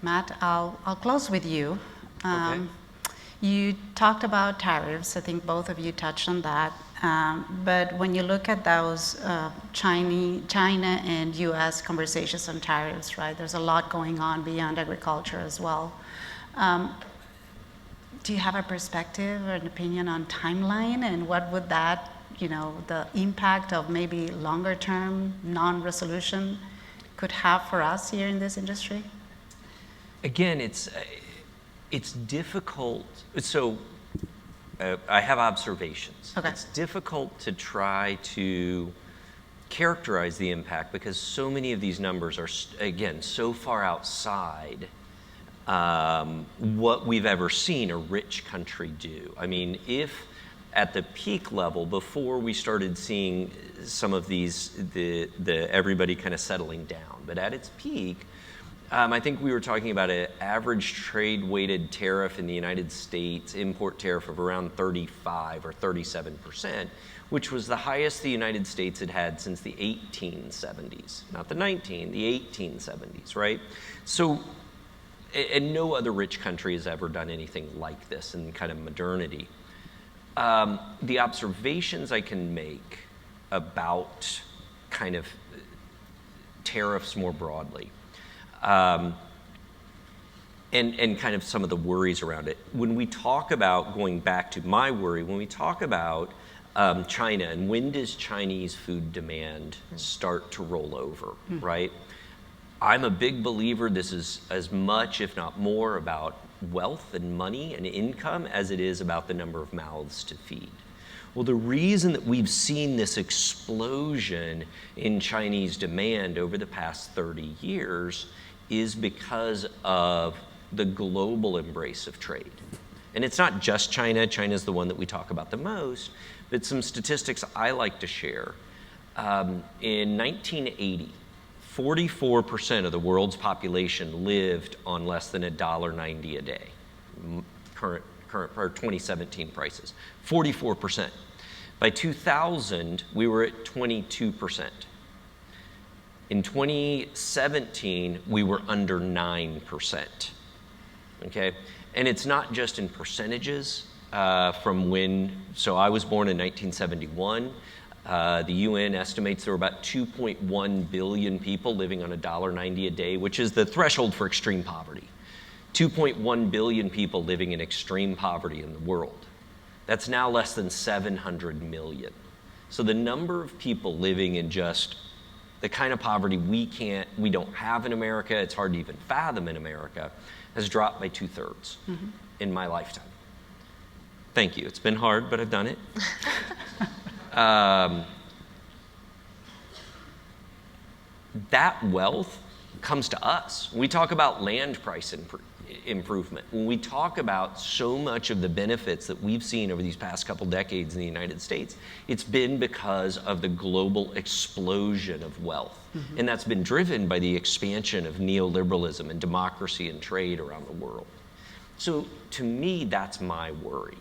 Matt, I'll close with you. Okay. You talked about tariffs. I think both of you touched on that. But when you look at those China and U.S. conversations on tariffs, right? There's a lot going on beyond agriculture as well. Do you have a perspective or an opinion on timeline and what would that, the impact of maybe longer term non-resolution could have for us here in this industry? Again, it's difficult. So I have observations. Okay. It's difficult to try to characterize the impact because so many of these numbers are, again, so far outside what we've ever seen a rich country do. I mean, if at the peak level, before we started seeing some of these, the everybody kind of settling down, but at its peak, I think we were talking about an average trade-weighted tariff in the United States, import tariff of around 35 or 37%, which was the highest the United States had had since the 1870s. Not the 1870s, right? So, and no other rich country has ever done anything like this in kind of modernity. The observations I can make about kind of tariffs more broadly, and kind of some of the worries around it. When we talk about, going back to my worry, when we talk about China and when does Chinese food demand start to roll over, right? I'm a big believer this is as much, if not more, about wealth and money and income as it is about the number of mouths to feed. Well, the reason that we've seen this explosion in Chinese demand over the past 30 years is because of the global embrace of trade. And it's not just China. China's the one that we talk about the most, but some statistics I like to share. In 1980, 44% of the world's population lived on less than $1.90 a day. Current or 2017 prices, 44%. By 2000, we were at 22%. In 2017, we were under 9%. Okay, and it's not just in percentages from when. So I was born in 1971. The UN estimates there were about 2.1 billion people living on $1.90 a day, which is the threshold for extreme poverty. 2.1 billion people living in extreme poverty in the world. That's now less than 700 million. So the number of people living in just the kind of poverty we don't have in America, it's hard to even fathom in America, has dropped by 2/3 in my lifetime. Thank you. It's been hard, but I've done it. That wealth comes to us. When we talk about land price improvement, when we talk about so much of the benefits that we've seen over these past couple decades in the United States, it's been because of the global explosion of wealth. And that's been driven by the expansion of neoliberalism and democracy and trade around the world. So to me, that's my worry,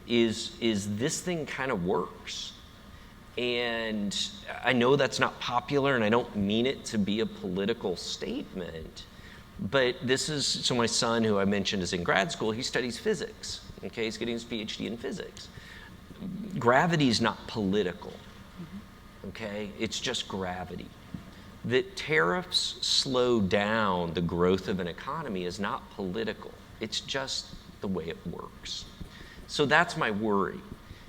is this thing kind of works. And I know that's not popular, and I don't mean it to be a political statement, but so my son, who I mentioned is in grad school, he studies physics, okay? He's getting his PhD in physics. Gravity is not political, okay? It's just gravity. That tariffs slow down the growth of an economy is not political. It's just the way it works. So that's my worry.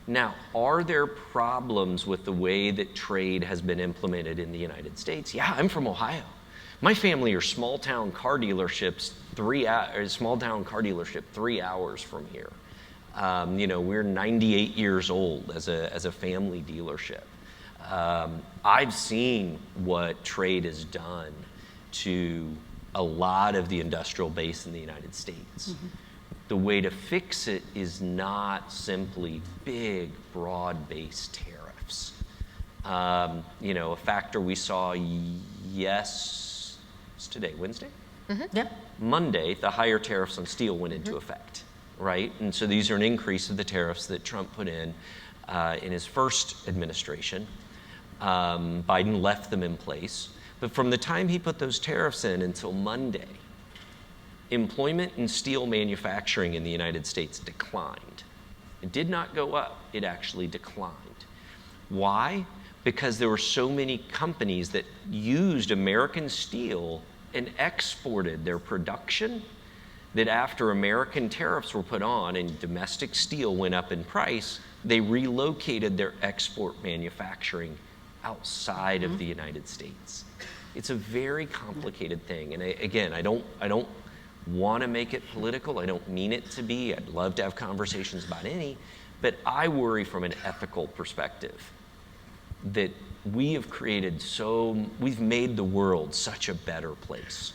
Now, are there problems with the way that trade has been implemented in the United States? Yeah, I'm from Ohio. My family are small-town car dealerships, 3 hours from here. We're 98 years old as a family dealership. I've seen what trade has done to a lot of the industrial base in the United States. The way to fix it is not simply big, broad-based tariffs. A factor we saw, it's today, Wednesday? Yep. Monday, the higher tariffs on steel went into effect, right? And so these are an increase of the tariffs that Trump put in his first administration. Biden left them in place. But from the time he put those tariffs in until Monday, employment in steel manufacturing in the United States declined. It did not go up, it actually declined. Why? Because there were so many companies that used American steel and exported their production that after American tariffs were put on and domestic steel went up in price, they relocated their export manufacturing outside of the United States. It's a very complicated thing. And again, I don't want to make it political. I don't mean it to be. I'd love to have conversations about any, but I worry from an ethical perspective that we've made the world such a better place.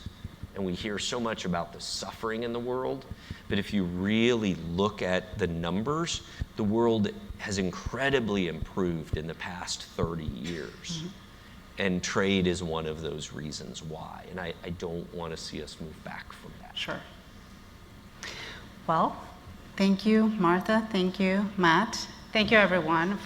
And we hear so much about the suffering in the world, but if you really look at the numbers, the world has incredibly improved in the past 30 years. And trade is one of those reasons why. And I don't want to see us move back from that. Sure. Well, thank you, Martha. Thank you, Matt. Thank you, everyone.